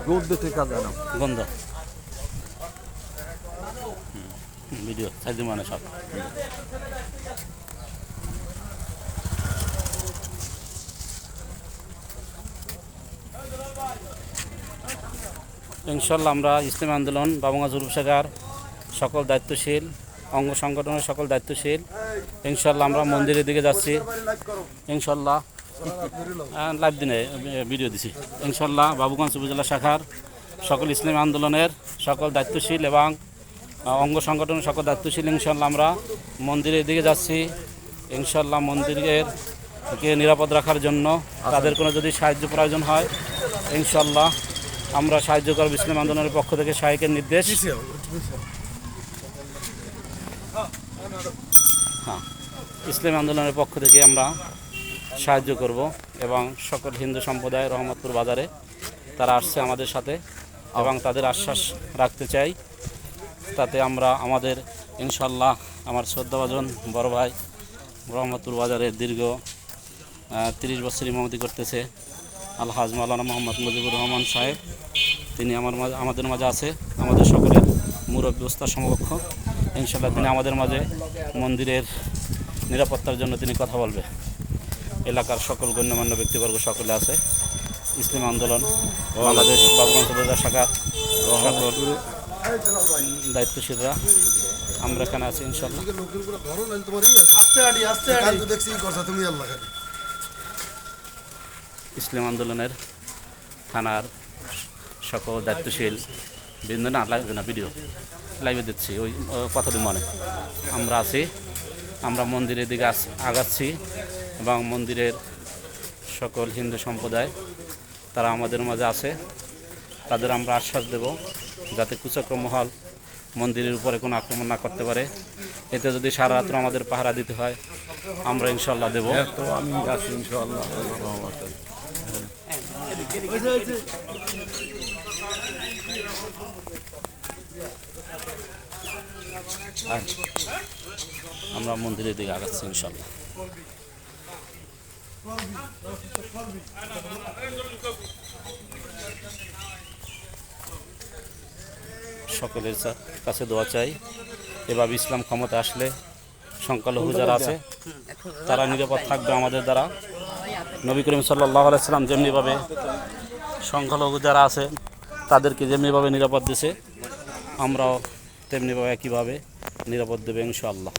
दूध देते का जाना গন্ধ ভিডিও সাইজ মানে সব ইনশাল্লাহ আমরা ইসলামী আন্দোলন বাবুগঞ্জ রূপসাগার সকল দায়িত্বশীল অঙ্গ সংগঠনের সকল দায়িত্বশীল ইনশাল্লাহ আমরা মন্দিরের দিকে যাচ্ছি ইনশাল্লাহ লাইভ দিনে ভিডিও দিছি ইনশাল্লাহ বাবুগঞ্জ উপজেলা শাখার সকল ইসলামী আন্দোলনের সকল দায়িত্বশীল এবং অঙ্গ সংগঠনের সকল দায়িত্বশীল ইনশাল্লাহ আমরা মন্দিরের দিকে যাচ্ছি ইনশাল্লাহ মন্দিরকে নিরাপদ রাখার জন্য তাদের কোনো যদি সাহায্য প্রয়োজন হয় ইনশাল্লাহ আমরা সাহায্য করব ইসলামী আন্দোলনের পক্ষ থেকে শাহেকের নির্দেশ হ্যাঁ ইসলামী আন্দোলনের পক্ষ থেকে আমরা সাহায্য করব এবং সকল হিন্দু সম্প্রদায় রহমতপুর বাজারে তারা আসছে আমাদের সাথে এবং তাদের আশ্বাস রাখতে চাই তাতে আমরা আমাদের ইনশাল্লাহ আমার শ্রদ্ধাভাজন বড় ভাই রহমতপুর বাজারের দীর্ঘ 30 বছর ইমামতি করতেছে আলহাজ মাওলানা মোহাম্মদ মুজিবুর রহমান সাহেব তিনি আমাদের মাঝে আছে আমাদের সকলের মুরব্বী ওস্তাদ সমকক্ষ ইনশাল্লাহ তিনি আমাদের মাঝে মন্দিরের নিরাপত্তার জন্য তিনি কথা বলবে এলাকার সকল গণ্যমান্য ব্যক্তিবর্গ সকলে আছে ইসলামী আন্দোলন বাংলাদেশ বাবুগঞ্জ উপজেলা শাখার সকল দায়িত্বশীলরা আমরা এখানে আছি ইনশাল্লাহ ইসলাম আন্দোলনের থানার সকল দায়িত্বশীল বিভিন্ন না লাগবে না ভিডিও লাইভে দিচ্ছি ওই কথাটি মনে আমরা আছি আমরা মন্দিরের দিকে আগাচ্ছি এবং মন্দিরের সকল হিন্দু সম্প্রদায় তারা আমাদের মাঝে আছে তাদের আমরা আশ্বাস দেব যাতে কুচক্র মহল মন্দিরের উপরে কোনো আক্রমণ না করতে পারে এতে যদি সারা রাত্র আমাদের পাহারা দিতে হয় আমরা ইনশাল্লাহ দেব তো আমি আছি ইনশাআল্লাহ আমরা মন্দিরের দিকে আগাচ্ছি ইনশাল্লাহ সকলের কাছে দোয়া চাই এভাবে ইসলাম ক্ষমতা আসলে সংখ্যালঘু যারা আছে তারা নিরাপদ থাকবে আমাদের দ্বারা নবী করিম সাল্লাল্লাহু আলাইহি সাল্লাম যেমনিভাবে সংখ্যালঘু যারা আছে তাদেরকে যেমনিভাবে নিরাপদ দিয়েছে আমরাও তেমনিভাবে একইভাবে নিরাপদ দেবে ইনশাআল্লাহ।